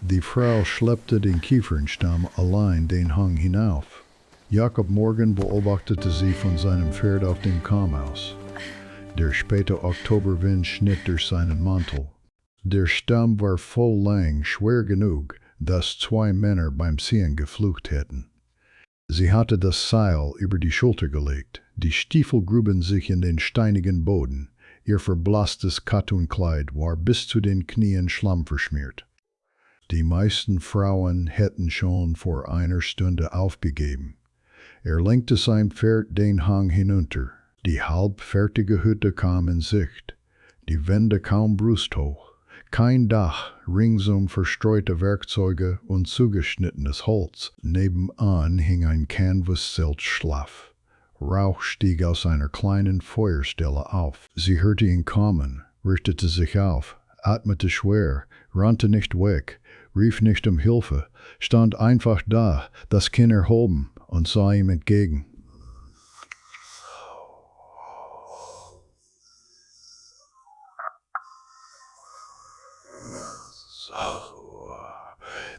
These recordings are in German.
Die Frau schleppte den Kiefernstamm allein den Hang hinauf. Jakob Morgen beobachtete sie von seinem Pferd auf dem Kamm aus. Der späte Oktoberwind schnitt durch seinen Mantel. Der Stamm war voll lang, schwer genug, dass 2 Männer beim Ziehen geflucht hätten. Sie hatte das Seil über die Schulter gelegt, die Stiefel gruben sich in den steinigen Boden, ihr verblasstes Kattunkleid war bis zu den Knien Schlamm verschmiert. Die meisten Frauen hätten schon vor einer Stunde aufgegeben. Lenkte sein Pferd den Hang hinunter. Die halbfertige Hütte kam in Sicht. Die Wände kaum brusthoch. Kein Dach, ringsum verstreute Werkzeuge und zugeschnittenes Holz. Nebenan hing ein Canvaszelt schlaff. Rauch stieg aus einer kleinen Feuerstelle auf. Sie hörte ihn kommen, richtete sich auf, atmete schwer, rannte nicht weg, rief nicht um Hilfe, stand einfach da, das Kinn erhoben und sah ihm entgegen.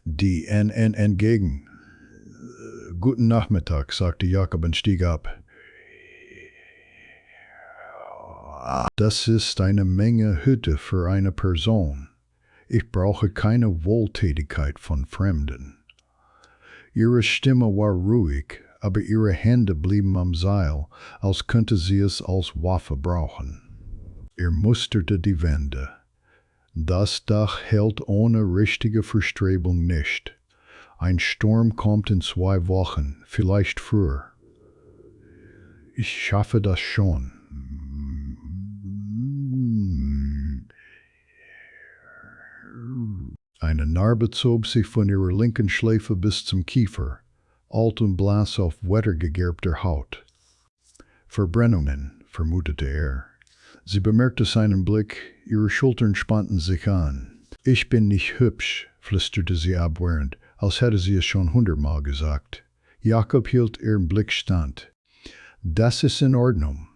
Die NN entgegen. Guten Nachmittag, sagte Jakob und stieg ab. Das ist eine Menge Hütte für eine Person. Ich brauche keine Wohltätigkeit von Fremden. Ihre Stimme war ruhig, aber ihre Hände blieben am Seil, als könnte sie es als Waffe brauchen. Musterte die Wände. Das Dach hält ohne richtige Verstrebung nicht. Ein Sturm kommt in 2 Wochen, vielleicht früher. Ich schaffe das schon. Eine Narbe zog sich von ihrer linken Schläfe bis zum Kiefer, alt und blass auf wettergegerbter Haut. Verbrennungen, vermutete er. Sie bemerkte seinen Blick, ihre Schultern spannten sich an. Ich bin nicht hübsch, flüsterte sie abwehrend, als hätte sie es schon 100-mal gesagt. Jakob hielt ihren Blick stand. Das ist in Ordnung.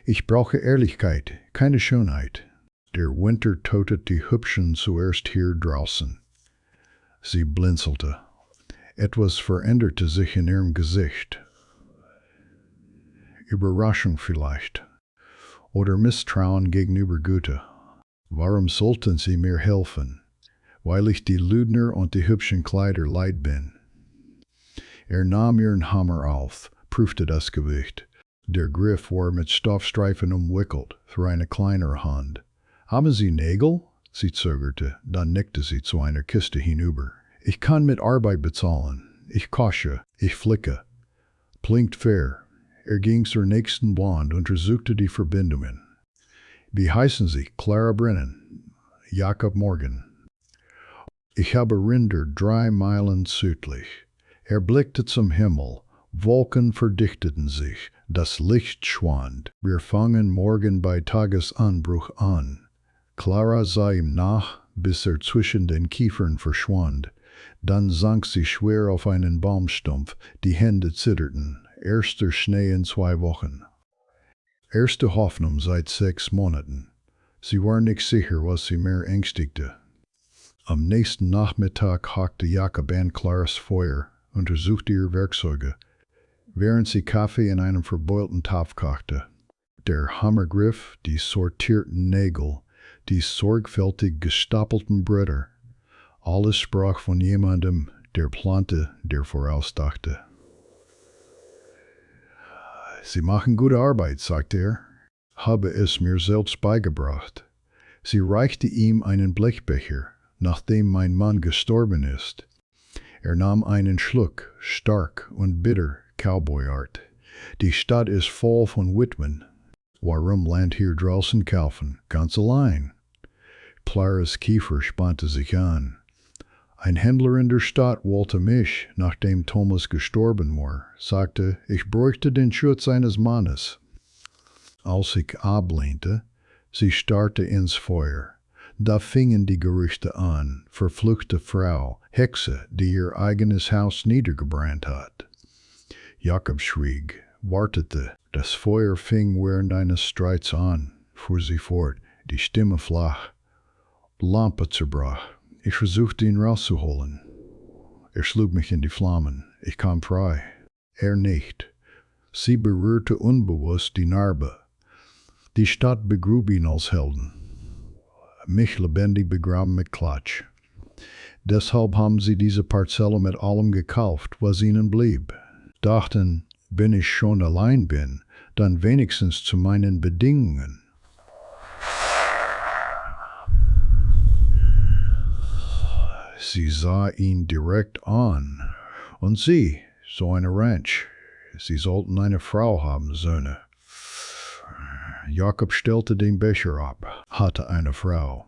Ich brauche Ehrlichkeit, keine Schönheit. Der Winter totet die Hübschen zuerst hier draußen. Sie blinzelte. Etwas veränderte sich in ihrem Gesicht. Überraschung vielleicht. Oder Misstrauen gegenüber Güte. Warum sollten Sie mir helfen? Weil ich die Lügner und die hübschen Kleider leid bin. Nahm ihren Hammer auf, prüfte das Gewicht. Der Griff war mit Stoffstreifen umwickelt, für eine kleinere Hand. Haben Sie Nägel? Sie zögerte, dann nickte sie zu einer Kiste hinüber. Ich kann mit Arbeit bezahlen. Ich kosche, ich flicke. Klingt fair. Ging zur nächsten Wand, untersuchte die Verbindungen. Wie heißen Sie? Clara Brennan. Jakob Morgen. Ich habe Rinder 3 Meilen südlich. Blickte zum Himmel. Wolken verdichteten sich. Das Licht schwand. Wir fangen morgen bei Tagesanbruch an. Clara sah ihm nach, bis zwischen den Kiefern verschwand. Dann sank sie schwer auf einen Baumstumpf. Die Hände zitterten. Erster Schnee in 2 Wochen. Erste Hoffnung seit 6 Monaten. Sie war nicht sicher, was sie mehr ängstigte. Am nächsten Nachmittag hockte Jakob an Claras Feuer, untersuchte ihre Werkzeuge, während sie Kaffee in einem verbeulten Topf kochte. Der Hammergriff, die sortierten Nägel, die sorgfältig gestapelten Bretter. Alles sprach von jemandem, der plante, der vorausdachte. Sie machen gute Arbeit, sagte er. Habe es mir selbst beigebracht. Sie reichte ihm einen Blechbecher, nachdem mein Mann gestorben ist. Nahm einen Schluck, stark und bitter, Cowboy-Art. Die Stadt ist voll von Witwen. Warum Land hier draußen kaufen? Ganz allein. Claras Kiefer spannte sich an. Ein Händler in der Stadt wollte mich, nachdem Thomas gestorben war, sagte, ich bräuchte den Schutz eines Mannes. Als ich ablehnte, sie starrte ins Feuer. Da fingen die Gerüchte an, verfluchte Frau, Hexe, die ihr eigenes Haus niedergebrannt hat. Jakob schwieg, wartete. Das Feuer fing während eines Streits an, fuhr sie fort, die Stimme flach. Lampe zerbrach. Ich versuchte ihn rauszuholen. Schlug mich in die Flammen. Ich kam frei. Nicht. Sie berührte unbewusst die Narbe. Die Stadt begrub ihn als Helden. Mich lebendig begraben mit Klatsch. Deshalb haben sie diese Parzelle mit allem gekauft, was ihnen blieb. Dachten, wenn ich schon allein bin, dann wenigstens zu meinen Bedingungen. Sie sah ihn direkt an. Und sie, so eine Ranch. Sie sollten eine Frau haben, Söhne. Jakob stellte den Becher ab, hatte eine Frau.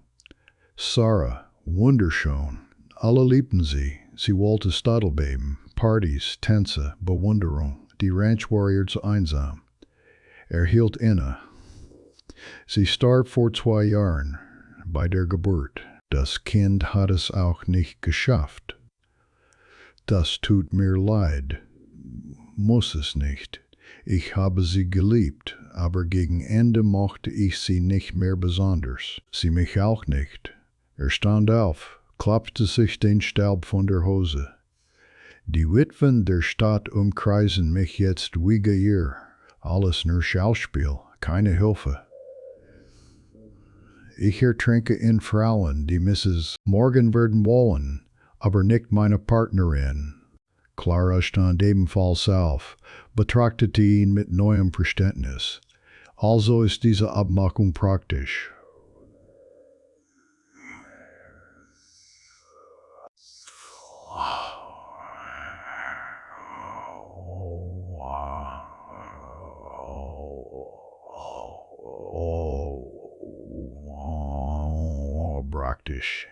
Sarah, wunderschön. Alle liebten sie. Sie wollte Stadelbeben, Partys, Tänze, Bewunderung. Die Ranch Warrior zu einsam. Hielt inne. Sie starb vor 2 Jahren, bei der Geburt. Das Kind hat es auch nicht geschafft. Das tut mir leid. Muss es nicht. Ich habe sie geliebt, aber gegen Ende mochte ich sie nicht mehr besonders. Sie mich auch nicht. Stand auf, klappte sich den Staub von der Hose. Die Witwen der Stadt umkreisen mich jetzt wie Geier. Alles nur Schauspiel, keine Hilfe. Ich ertrinke in Frauen, die Mrs. Morgan werden wollen, aber nicht meine Partnerin. Clara stand ebenfalls auf, betrachtete ihn mit neuem Verständnis. Also ist diese Abmachung praktisch. Praktisch.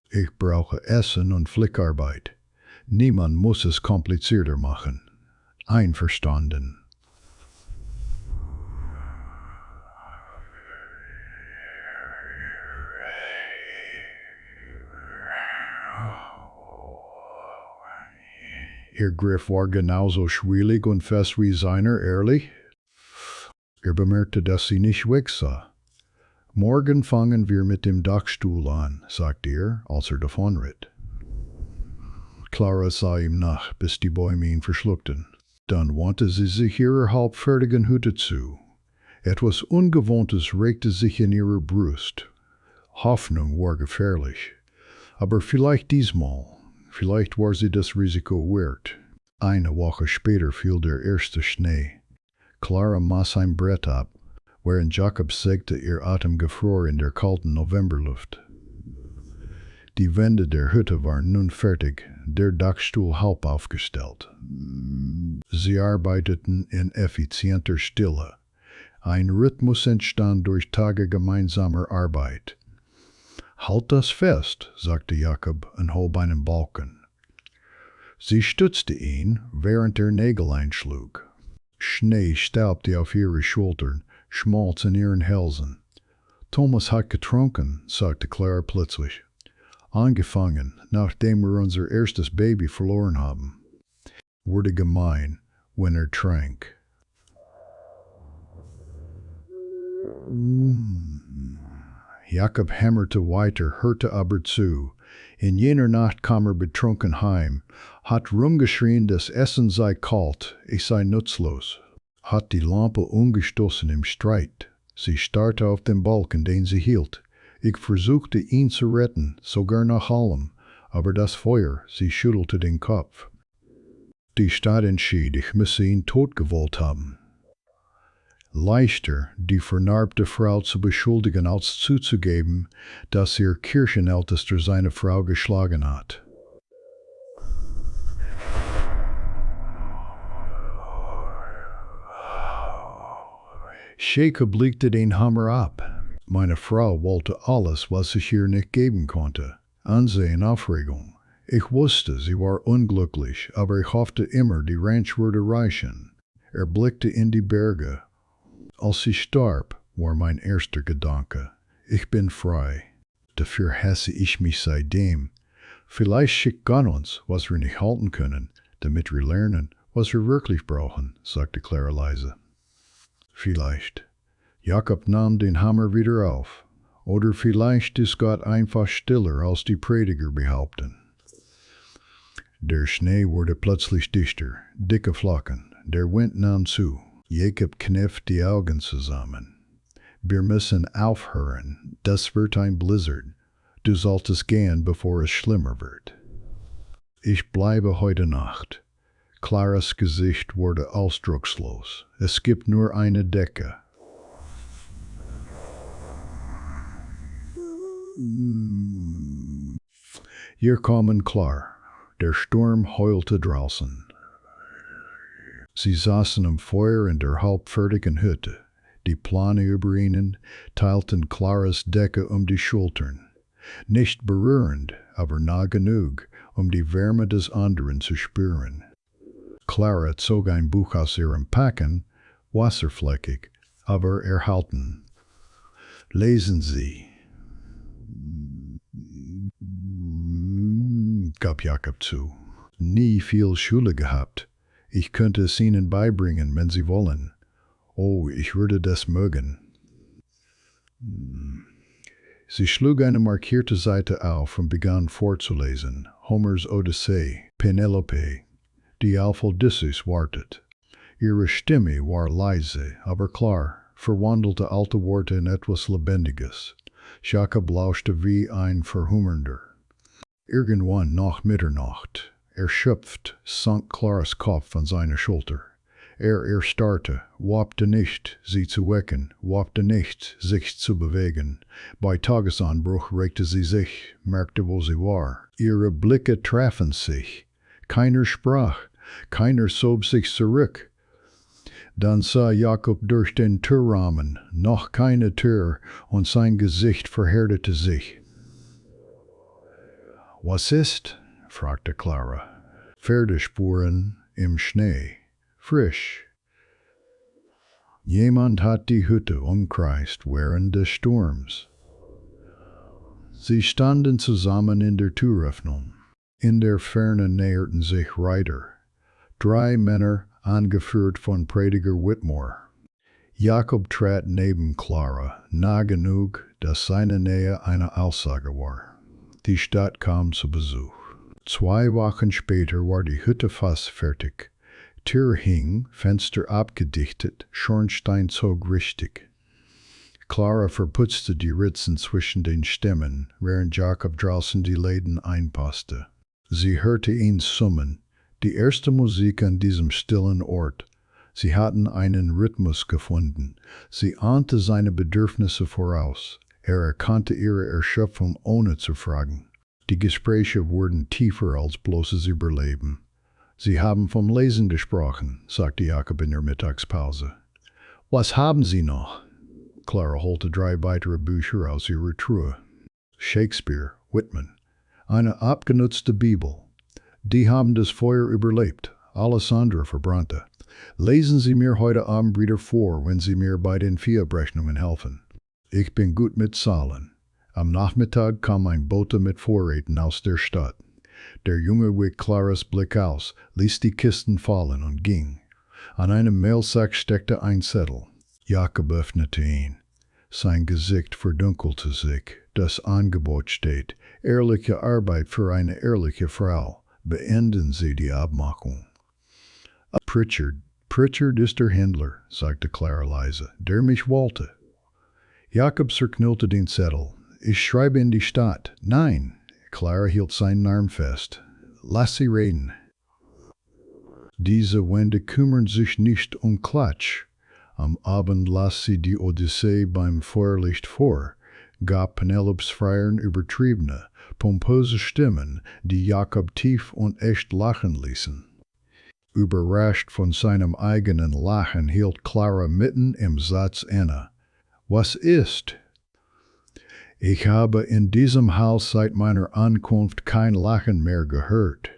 Ich brauche Essen und Flickarbeit. Niemand muss es komplizierter machen. Einverstanden. Ihr Griff war genauso schwierig und fest wie seiner, ehrlich? Bemerkte, dass sie nicht wegsah. Morgen fangen wir mit dem Dachstuhl an, sagte als davonritt. Clara sah ihm nach, bis die Bäume ihn verschluckten. Dann wandte sie sich ihrer halbfertigen Hütte zu. Etwas Ungewohntes regte sich in ihrer Brust. Hoffnung war gefährlich. Aber vielleicht diesmal. Vielleicht war sie das Risiko wert. Eine Woche später fiel der erste Schnee. Clara maß ein Brett ab, während Jakob sägte, ihr Atem gefror in der kalten Novemberluft. Die Wände der Hütte waren nun fertig, der Dachstuhl halb aufgestellt. Sie arbeiteten in effizienter Stille. Ein Rhythmus entstand durch Tage gemeinsamer Arbeit. »Halt das fest«, sagte Jakob und hob einen Balken. Sie stützte ihn, während er Nägel einschlug. Schnee staubte auf ihre Schultern, schmolz in ihren Hälsen. »Thomas hat getrunken«, sagte Clara plötzlich. »Angefangen, nachdem wir unser erstes Baby verloren haben. Wurde gemein, wenn er trank.« Jakob hämmerte weiter, hörte aber zu. In jener Nacht kam betrunken heim, hat rumgeschrien, das Essen sei kalt, ich sei nutzlos. Hat die Lampe umgestoßen im Streit. Sie starrte auf den Balken, den sie hielt. Ich versuchte, ihn zu retten, sogar nach allem, aber das Feuer, sie schüttelte den Kopf. Die Stadt entschied, ich müsse ihn totgewollt haben. Leichter, die vernarbte Frau zu beschuldigen, als zuzugeben, dass ihr Kirchenältester seine Frau geschlagen hat. Jacob legte den Hammer ab. Meine Frau wollte alles, was ich ihr nicht geben konnte. Ansehen, Aufregung. Ich wusste, sie war unglücklich, aber ich hoffte immer, die Ranch würde reichen. Blickte in die Berge. Als sie starb, war mein erster Gedanke. Ich bin frei. Dafür hasse ich mich seitdem. Vielleicht schickt Gott uns, was wir nicht halten können, damit wir lernen, was wir wirklich brauchen, sagte Clara leise. Vielleicht. Jakob nahm den Hammer wieder auf. Oder vielleicht ist Gott einfach stiller, als die Prediger behaupten. Der Schnee wurde plötzlich dichter, dicke Flocken. Der Wind nahm zu. Jakob kniff die Augen zusammen. Wir müssen aufhören. Das wird ein Blizzard. Du solltest gehen, bevor es schlimmer wird. Ich bleibe heute Nacht. Claras Gesicht wurde ausdruckslos. Es gibt nur eine Decke. Hier kommen Klar. Der Sturm heulte draußen. Sie saßen am Feuer in der halbfertigen Hütte. Die Plane über ihnen teilten Claras Decke die Schultern. Nicht berührend, aber nah genug, die Wärme des anderen zu spüren. Clara zog ein Buch aus ihrem Packen, wasserfleckig, aber erhalten. Lesen Sie, gab Jakob zu. Nie viel Schule gehabt. Ich könnte es Ihnen beibringen, wenn Sie wollen. Oh, ich würde das mögen. Sie schlug eine markierte Seite auf und begann vorzulesen. Homers Odyssee, Penelope, die auf Odysseus wartet. Ihre Stimme war leise, aber klar, verwandelte alte Worte in etwas Lebendiges. Jakob lauschte wie ein Verhungernder. Irgendwann nach Mitternacht, erschöpft, sank Claras Kopf an seine Schulter. Erstarrte, wagte nicht, sie zu wecken, wagte nicht, sich zu bewegen. Bei Tagesanbruch regte sie sich, merkte, wo sie war. Ihre Blicke trafen sich. Keiner sprach, keiner schob sich zurück. Dann sah Jakob durch den Türrahmen, noch keine Tür, und sein Gesicht verhärtete sich. Was ist? Fragte Clara. Pferdespuren im Schnee. Frisch. Jemand hat die Hütte umkreist während des Sturms. Sie standen zusammen in der Türöffnung. In der Ferne näherten sich Reiter. 3 Männer, angeführt von Prediger Whitmore. Jakob trat neben Clara, nah genug, dass seine Nähe eine Aussage war. Die Stadt kam zu Besuch. 2 Wochen später war die Hütte fast fertig. Tür hing, Fenster abgedichtet, Schornstein zog richtig. Clara verputzte die Ritzen zwischen den Stämmen, während Jakob draußen die Läden einpasste. Sie hörte ihn summen, die erste Musik an diesem stillen Ort. Sie hatten einen Rhythmus gefunden. Sie ahnte seine Bedürfnisse voraus. Erkannte ihre Erschöpfung ohne zu fragen. Die Gespräche wurden tiefer als bloßes Überleben. Sie haben vom Lesen gesprochen, sagte Jakob in der Mittagspause. Was haben Sie noch? Clara holte 3 weitere Bücher aus ihrer Truhe. Shakespeare, Whitman, eine abgenutzte Bibel. Die haben das Feuer überlebt, alles andere verbrannte. Lesen Sie mir heute Abend wieder vor, wenn Sie mir bei den Viehabrechnungen helfen. Ich bin gut mit Zahlen. Am Nachmittag kam ein Bote mit Vorräten aus der Stadt. Der Junge wich Claras Blick aus, ließ die Kisten fallen und ging. An einem Mailsack steckte ein Zettel. Jakob öffnete ihn. Sein Gesicht verdunkelte sich. Das Angebot steht: ehrliche Arbeit für eine ehrliche Frau. Beenden Sie die Abmachung. Pritchard ist der Händler, sagte Clara leise, der mich wollte. Jakob zerknüllte den Zettel. Ich schreibe in die Stadt. Nein. Clara hielt seinen Arm fest. Lass sie reden. Diese Wände kümmern sich nicht um Klatsch. Am Abend las sie die Odyssee beim Feuerlicht vor, gab Penelopes Freiern übertriebene, pompöse Stimmen, die Jakob tief und echt lachen ließen. Überrascht von seinem eigenen Lachen hielt Clara mitten im Satz inne. Was ist? Ich habe in diesem Haus seit meiner Ankunft kein Lachen mehr gehört.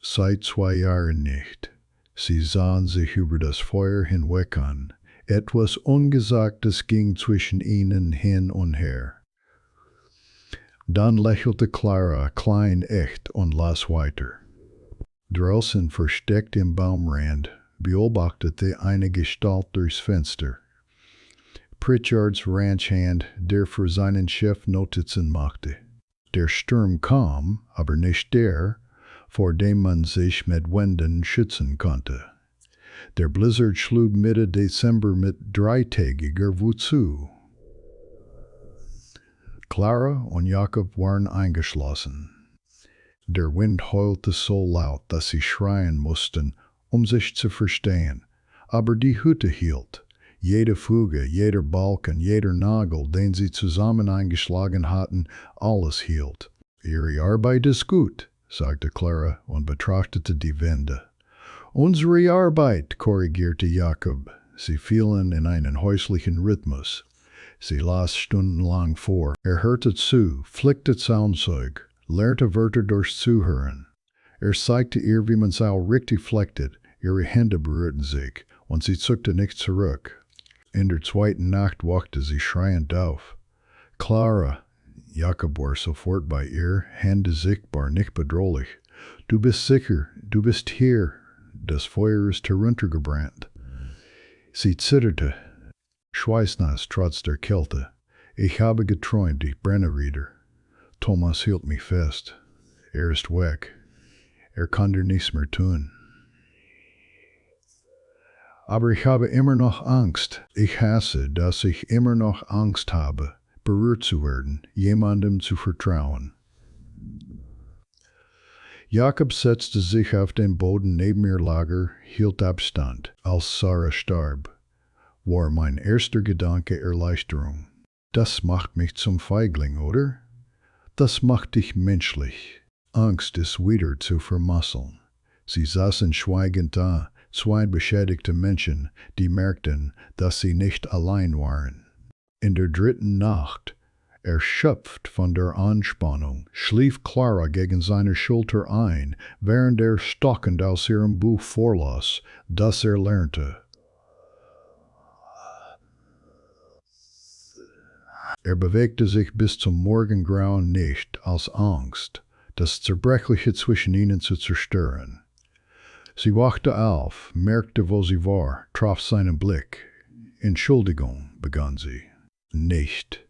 Seit 2 Jahren nicht. Sie sahen sich über das Feuer hinweg an. Etwas Ungesagtes ging zwischen ihnen hin und her. Dann lächelte Clara klein echt und las weiter. Draußen versteckt im Baumrand beobachtete eine Gestalt durchs Fenster. Pritchards Ranchhand, der für seinen Chef Notizen machte. Der Sturm kam, aber nicht der, vor dem man sich mit Wänden schützen konnte. Der Blizzard schlug Mitte Dezember mit dreitägiger Wut zu. Clara und Jakob waren eingeschlossen. Der Wind heulte so laut, dass sie schreien mussten, sich zu verstehen. Aber die Hütte hielt. Jede Fuge, jeder Balken, jeder Nagel, den sie zusammen eingeschlagen hatten, alles hielt. Ihre Arbeit ist gut, sagte Clara und betrachtete die Wände. Unsere Arbeit, korrigierte Jakob. Sie fielen in einen häuslichen Rhythmus. Sie las stundenlang vor. Hörte zu, flickte Soundzeug, lernte Wörter durchs Zuhören. Zeigte ihr, wie man Sau richtig flechtet. Ihre Hände berührten sich, und sie zuckte nicht zurück. In der zweiten Nacht wachte sie schreiend auf. Clara, Jakob war sofort bei ihr, Hände sichtbar, nicht bedrohlich. Du bist sicher, du bist hier. Das Feuer ist heruntergebrannt. Sie zitterte, schweißnass trotz der Kälte. Ich habe geträumt, ich brenne wieder. Thomas hielt mich fest. Ist weg. Kann dir nichts mehr tun. Aber ich habe immer noch Angst. Ich hasse, dass ich immer noch Angst habe, berührt zu werden, jemandem zu vertrauen. Jakob setzte sich auf den Boden neben ihr Lager, hielt Abstand, als Sarah starb. War mein erster Gedanke Erleichterung. Das macht mich zum Feigling, oder? Das macht dich menschlich. Angst ist wieder zu vermasseln. Sie saßen schweigend da, zwei beschädigte Menschen, die merkten, dass sie nicht allein waren. In der dritten Nacht, erschöpft von der Anspannung, schlief Clara gegen seine Schulter ein, während stockend aus ihrem Buch vorlas, das lernte. Bewegte sich bis zum Morgengrauen nicht, aus Angst, das Zerbrechliche zwischen ihnen zu zerstören. Sie wachte auf, merkte, wo sie war, traf seinen Blick. Entschuldigung, begann sie. Nicht.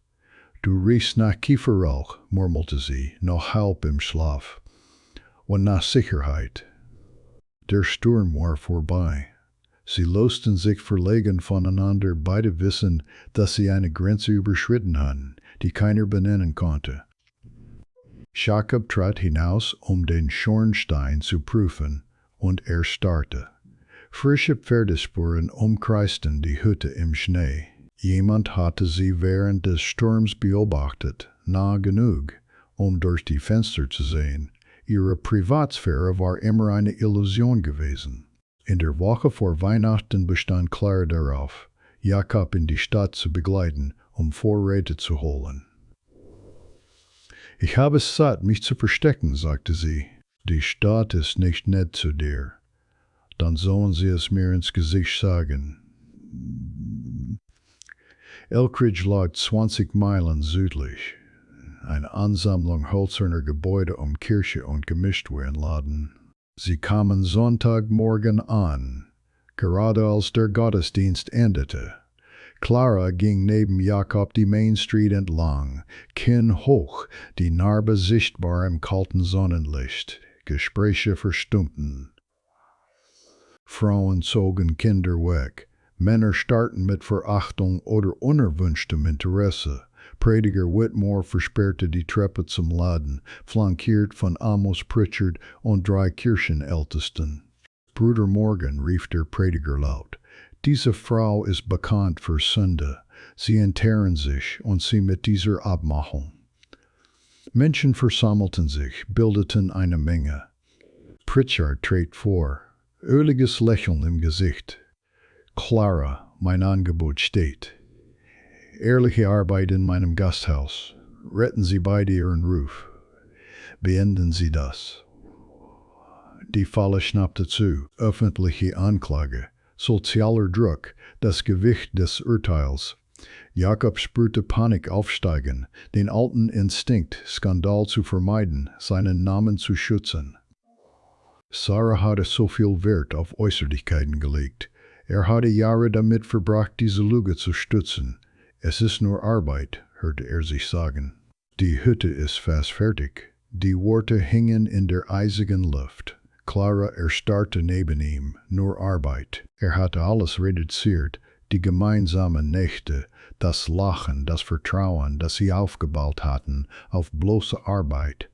Du riechst nach Kieferrauch, murmelte sie, noch halb im Schlaf. Und nach Sicherheit. Der Sturm war vorbei. Sie lösten sich verlegen voneinander, beide wissen, dass sie eine Grenze überschritten hatten, die keiner benennen konnte. Jakob trat hinaus, den Schornstein zu prüfen, und starrte. Frische Pferdespuren umkreisten die Hütte im Schnee. Jemand hatte sie während des Sturms beobachtet, nah genug, durch die Fenster zu sehen. Ihre Privatsphäre war immer eine Illusion gewesen. In der Woche vor Weihnachten bestand Clara darauf, Jakob in die Stadt zu begleiten, Vorräte zu holen. Ich habe es satt, mich zu verstecken, sagte sie. Die Stadt ist nicht nett zu dir. Dann sollen sie es mir ins Gesicht sagen. Elkridge lag 20 Meilen südlich. Eine Ansammlung hölzerner Gebäude Kirche und Gemischtwarenladen. Sie kamen Sonntagmorgen an, gerade als der Gottesdienst endete. Clara ging neben Jakob die Main Street entlang, Kinn hoch, die Narbe sichtbar im kalten Sonnenlicht. Gespräche verstummten. Frauen zogen Kinder weg. Männer starrten mit Verachtung oder unerwünschtem Interesse. Prediger Whitmore versperrte die Treppe zum Laden, flankiert von Amos Pritchard und 3 Kirchenältesten. Bruder Morgan, rief der Prediger laut. Diese Frau ist bekannt für Sünde. Sie entehren sich und sie mit dieser Abmachung. Menschen versammelten sich, bildeten eine Menge. Pritchard trat vor, öliges Lächeln im Gesicht. Clara, mein Angebot steht. Ehrliche Arbeit in meinem Gasthaus. Retten Sie beide Ihren Ruf. Beenden Sie das. Die Falle schnappte zu. Öffentliche Anklage. Sozialer Druck. Das Gewicht des Urteils. Jakob spürte Panik aufsteigen, den alten Instinkt, Skandal zu vermeiden, seinen Namen zu schützen. Sarah hatte so viel Wert auf Äußerlichkeiten gelegt. Hatte Jahre damit verbracht, diese Lüge zu stützen. Es ist nur Arbeit, hörte er sich sagen. Die Hütte ist fast fertig. Die Worte hingen in der eisigen Luft. Clara erstarrte neben ihm, nur Arbeit. Hatte alles reduziert, die gemeinsamen Nächte, das Lachen, das Vertrauen, das sie aufgebaut hatten, auf bloße Arbeit.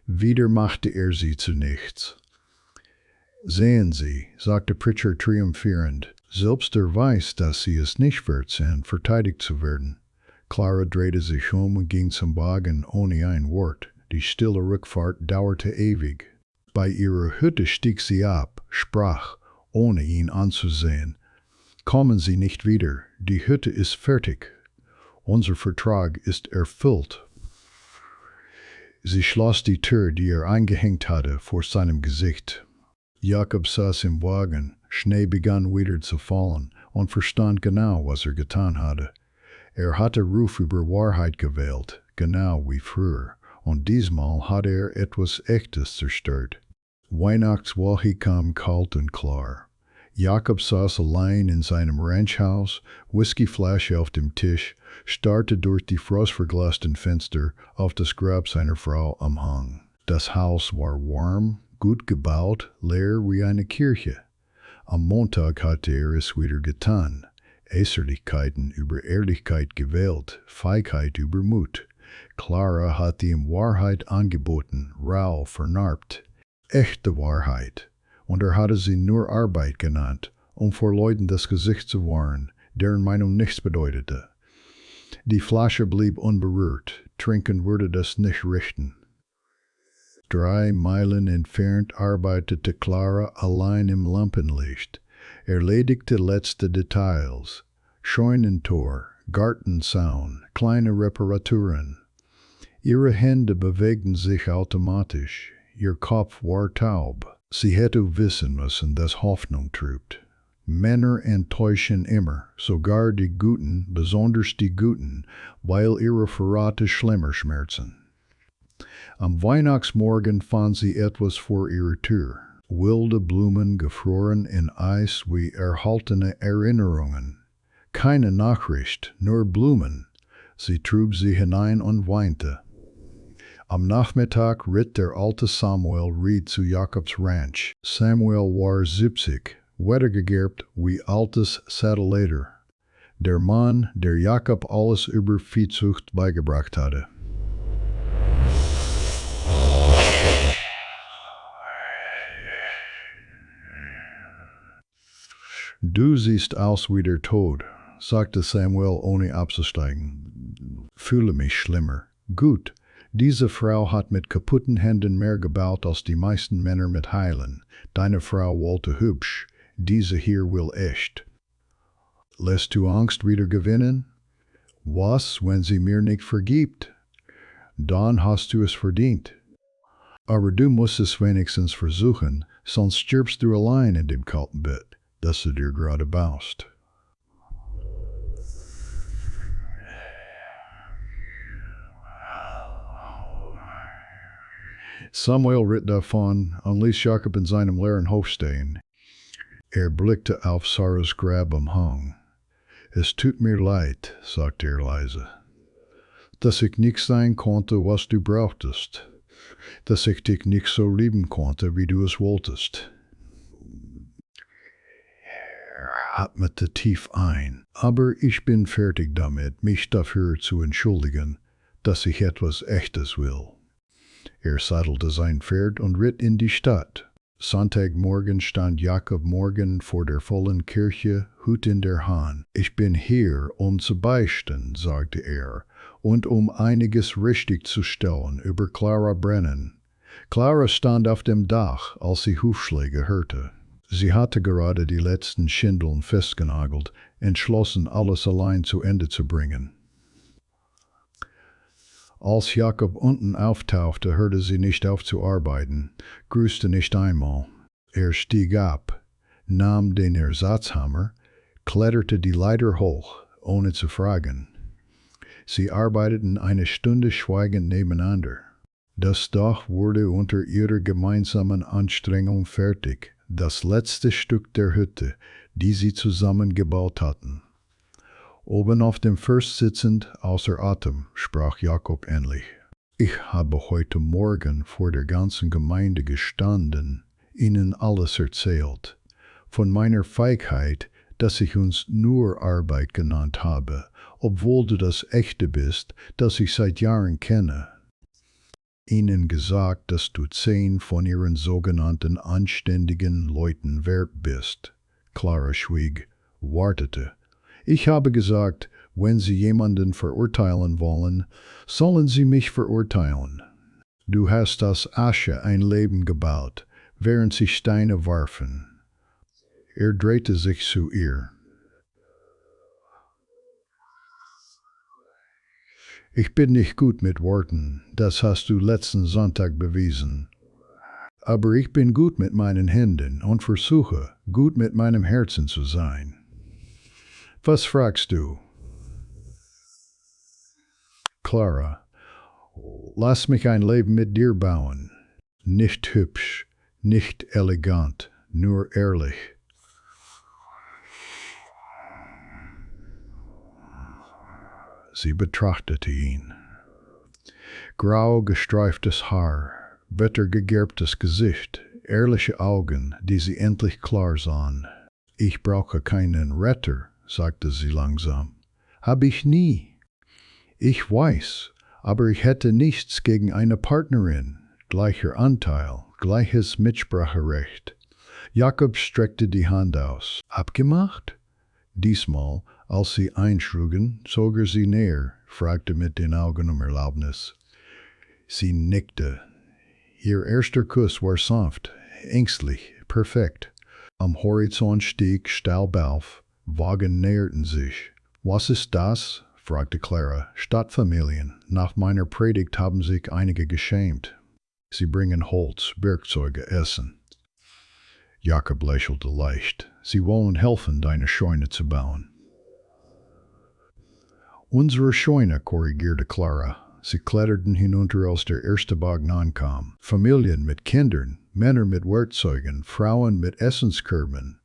Wieder machte er sie zu nichts. Sehen Sie, sagte Pritchard triumphierend, selbst er weiß, dass sie es nicht wert sind, verteidigt zu werden. Clara drehte sich und ging zum Wagen ohne ein Wort. Die stille Rückfahrt dauerte ewig. Bei ihrer Hütte stieg sie ab, sprach, ohne ihn anzusehen. Kommen Sie nicht wieder, die Hütte ist fertig. Unser Vertrag ist erfüllt. Sie schloss die Tür, die er eingehängt hatte, vor seinem Gesicht. Jakob saß im Wagen, Schnee begann wieder zu fallen und verstand genau, was er getan hatte. Hatte Ruf über Wahrheit gewählt, genau wie früher, und diesmal hatte er etwas Echtes zerstört. Weihnachtswoche kam kalt und klar. Jakob saß allein in seinem Ranchhaus, Whiskyflasche auf dem Tisch, starrte durch die frostverglasten Fenster auf das Grab seiner Frau am Hang. Das Haus war warm, gut gebaut, leer wie eine Kirche. Am Montag hatte er es wieder getan. Äußerlichkeiten über Ehrlichkeit gewählt, Feigheit über Mut. Clara hatte ihm Wahrheit angeboten, rau, vernarbt. Echte Wahrheit. Und hatte sie nur Arbeit genannt, um vor Leuten das Gesicht zu wahren, deren Meinung nichts bedeutete. Die Flasche blieb unberührt, trinken würde das nicht richten. 3 Meilen entfernt arbeitete Clara allein im Lampenlicht, erledigte letzte Details, Scheunentor, Gartenzaun, kleine Reparaturen. Ihre Hände bewegten sich automatisch, ihr Kopf war taub. Sie hätte wissen müssen, dass Hoffnung trübt. Männer enttäuschen immer, sogar die Guten, besonders die Guten, weil ihre Verrate schlimmer schmerzen. Am Weihnachtsmorgen fand sie etwas vor ihrer Tür. Wilde Blumen gefroren in Eis wie erhaltene Erinnerungen. Keine Nachricht, nur Blumen. Sie trug sie hinein und weinte. Am Nachmittag ritt der alte Samuel Reed zu Jakobs Ranch. Samuel war 70, wettergegerbt wie altes Satelliter. Der Mann, der Jakob alles über Viehzucht beigebracht hatte. Du siehst aus wie der Tod, sagte Samuel ohne abzusteigen. Fühle mich schlimmer. Gut, diese Frau hat mit kaputten Händen mehr gebaut als die meisten Männer mit heilen. Deine Frau wollte hübsch, diese hier will echt. Lässt du Angst wieder gewinnen? Was, wenn sie mir nicht vergibt? Dann hast du es verdient. Aber du musst es wenigstens versuchen, sonst stirbst du allein in dem kalten Bett, das du dir gerade baust. Samuel ritt davon und ließ Jakob in seinem leeren Hof stehen. Blickte auf Sarahs Grab am Hang. Es tut mir leid, sagte leise, dass ich nicht sein konnte, was du brauchtest, dass ich dich nicht so lieben konnte, wie du es wolltest. Atmete tief ein, aber ich bin fertig damit, mich dafür zu entschuldigen, dass ich etwas Echtes will. Sattelte sein Pferd und ritt in die Stadt. Sonntagmorgen stand Jakob morgen vor der vollen Kirche, Hut in der Hand. Ich bin hier, um zu beichten, sagte er, und um einiges richtig zu stellen über Clara Brennan. Clara stand auf dem Dach, als sie Hufschläge hörte. Sie hatte gerade die letzten Schindeln festgenagelt, entschlossen, alles allein zu Ende zu bringen. Als Jakob unten auftauchte, hörte sie nicht auf zu arbeiten, grüßte nicht einmal. Stieg ab, nahm den Ersatzhammer, kletterte die Leiter hoch ohne zu fragen. Sie arbeiteten eine Stunde schweigend nebeneinander. Das Dach wurde unter ihrer gemeinsamen Anstrengung fertig, das letzte Stück der Hütte, die sie zusammen gebaut hatten. Oben auf dem First sitzend, außer Atem, sprach Jakob endlich. Ich habe heute Morgen vor der ganzen Gemeinde gestanden, ihnen alles erzählt, von meiner Feigheit, dass ich uns nur Arbeit genannt habe, obwohl du das Echte bist, das ich seit Jahren kenne. Ihnen gesagt, dass du 10 von ihren sogenannten anständigen Leuten wert bist. Clara schwieg, wartete. Ich habe gesagt, wenn Sie jemanden verurteilen wollen, sollen Sie mich verurteilen. Du hast aus Asche ein Leben gebaut, während sie Steine warfen. Drehte sich zu ihr. Ich bin nicht gut mit Worten, das hast du letzten Sonntag bewiesen. Aber ich bin gut mit meinen Händen und versuche, gut mit meinem Herzen zu sein. Was fragst du? Clara, lass mich ein Leben mit dir bauen. Nicht hübsch, nicht elegant, nur ehrlich. Sie betrachtete ihn. Grau gestreiftes Haar, bitter gegerbtes Gesicht, ehrliche Augen, die sie endlich klar sahen. Ich brauche keinen Retter, sagte sie langsam. Hab ich nie. Ich weiß, aber ich hätte nichts gegen eine Partnerin. Gleicher Anteil, gleiches Mitspracherecht. Jakob streckte die Hand aus. Abgemacht? Diesmal, als sie einschlugen, zog sie näher, fragte mit den Augen Erlaubnis. Sie nickte. Ihr erster Kuss war sanft, ängstlich, perfekt. Am Horizont stieg Staub auf, Wagen näherten sich. Was ist das? Fragte Clara. Stadtfamilien. Nach meiner Predigt haben sich einige geschämt. Sie bringen Holz, Werkzeuge, Essen. Jakob lächelte leicht. Sie wollen helfen, deine Scheune zu bauen. Unsere Scheune, korrigierte Clara. Sie kletterten hinunter, als der erste Wagen ankam. Familien mit Kindern, Männer mit Werkzeugen, Frauen mit Essenskörben.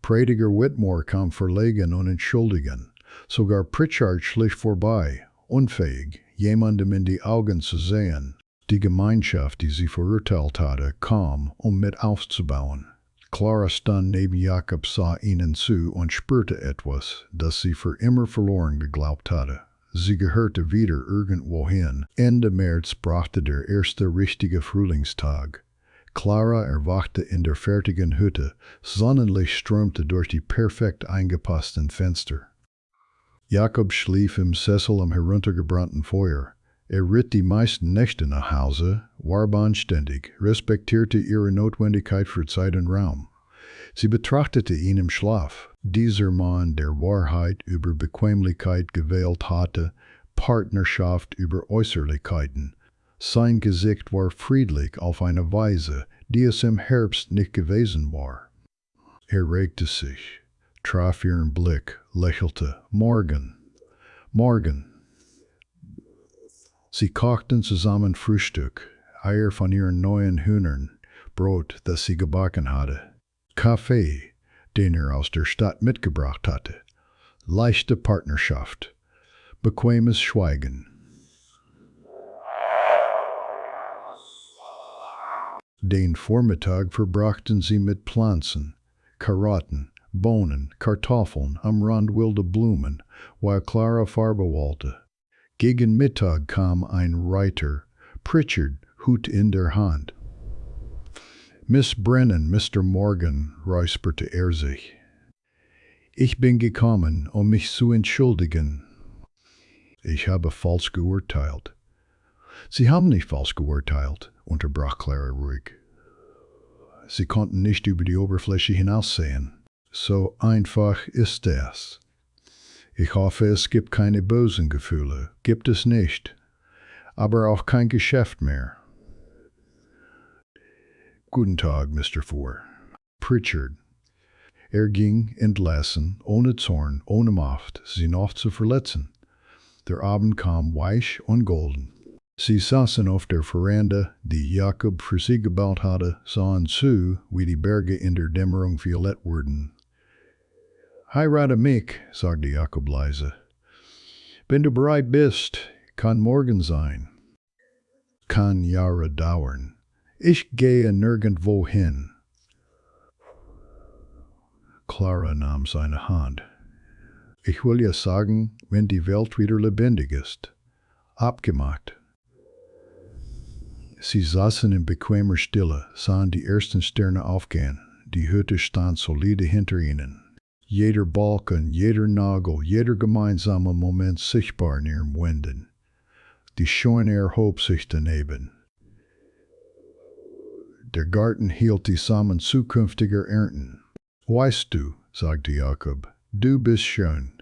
Prediger Whitmore kam verlegen und entschuldigen. Sogar Pritchard schlich vorbei, unfähig, jemandem in die Augen zu sehen. Die Gemeinschaft, die sie verurteilt hatte, kam, um mit aufzubauen. Clara stand neben Jakob, sah ihnen zu und spürte etwas, das sie für immer verloren geglaubt hatte. Sie gehörte wieder irgendwohin. Ende März brachte der erste richtige Frühlingstag. Clara erwachte in der fertigen Hütte. Sonnenlicht strömte durch die perfekt eingepassten Fenster. Jakob schlief im Sessel am heruntergebrannten Feuer. Ritt die meisten Nächte nach Hause, war anständig, respektierte ihre Notwendigkeit für Zeit und Raum. Sie betrachtete ihn im Schlaf. Dieser Mann, der Wahrheit über Bequemlichkeit gewählt hatte, Partnerschaft über Äußerlichkeiten. Sein Gesicht war friedlich auf eine Weise, die es im Herbst nicht gewesen war. Regte sich, traf ihren Blick, lächelte. Morgen, morgen. Sie kochten zusammen Frühstück, Eier von ihren neuen Hühnern, Brot, das sie gebacken hatte, Kaffee, den aus der Stadt mitgebracht hatte, leichte Partnerschaft, bequemes Schweigen. Den Vormittag verbrachten sie mit Pflanzen, Karotten, Bohnen, Kartoffeln am Rand wilder Blumen, weil Clara Farbe wollte. Gegen Mittag kam ein Reiter, Pritchard, Hut in der Hand. Miss Brennan, Mr. Morgan, räusperte sich. Ich bin gekommen, um mich zu entschuldigen. Ich habe falsch geurteilt. Sie haben nicht falsch geurteilt, unterbrach Clara ruhig. Sie konnten nicht über die Oberfläche hinaussehen. So einfach ist es. Ich hoffe, es gibt keine bösen Gefühle. Gibt es nicht. Aber auch kein Geschäft mehr. Guten Tag, Mr. Four. Pritchard. Ging entlassen, ohne Zorn, ohne Macht, sie noch zu verletzen. Der Abend kam weich und golden. Sie saßen auf der Veranda, die Jakob für sie gebaut hatte, sahen zu, wie die Berge in der Dämmerung violett wurden. Heirate mich, sagte Jakob leise. Wenn du bereit bist, kann morgen sein. Kann Jahre dauern. Ich gehe nirgendwo hin. Clara nahm seine Hand. Ich will ja sagen, wenn die Welt wieder lebendig ist. Abgemacht. Sie saßen in bequemer Stille, sahen die ersten Sterne aufgehen. Die Hütte stand solide hinter ihnen. Jeder Balken, jeder Nagel, jeder gemeinsame Moment sichtbar in ihrem Winden. Die Scheune erhob sich daneben. Der Garten hielt die Samen zukünftiger Ernten. Weißt du, sagte Jakob, du bist schön.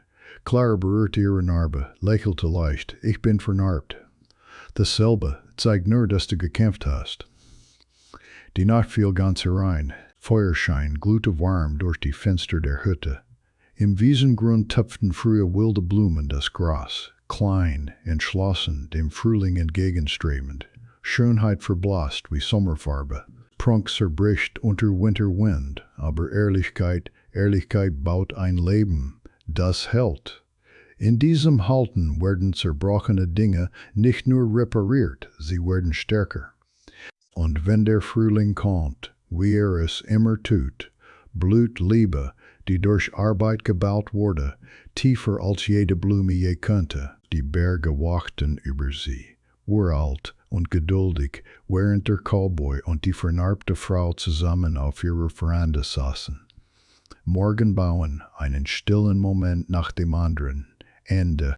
Clara berührte ihre Narbe, lächelte leicht. Ich bin vernarbt. Dasselbe zeigt nur, dass du gekämpft hast. Die Nacht fiel ganz herein. Feuerschein glühte warm durch die Fenster der Hütte. Im Wiesengrund tupften frühe wilde Blumen das Gras, klein, entschlossen, dem Frühling entgegenstrebend. Schönheit verblasst wie Sommerfarbe. Prunk zerbricht unter Winterwind, aber Ehrlichkeit baut ein Leben, das hält. In diesem Halten werden zerbrochene Dinge nicht nur repariert, sie werden stärker. Und wenn der Frühling kommt, wie es immer tut, blüht Liebe, die durch Arbeit gebaut wurde, tiefer als jede Blume je könnte. Die Berge wachten über sie, uralt und geduldig, während der Cowboy und die vernarbte Frau zusammen auf ihrer Veranda saßen. Morgenbauen, einen stillen Moment nach dem anderen. Ende.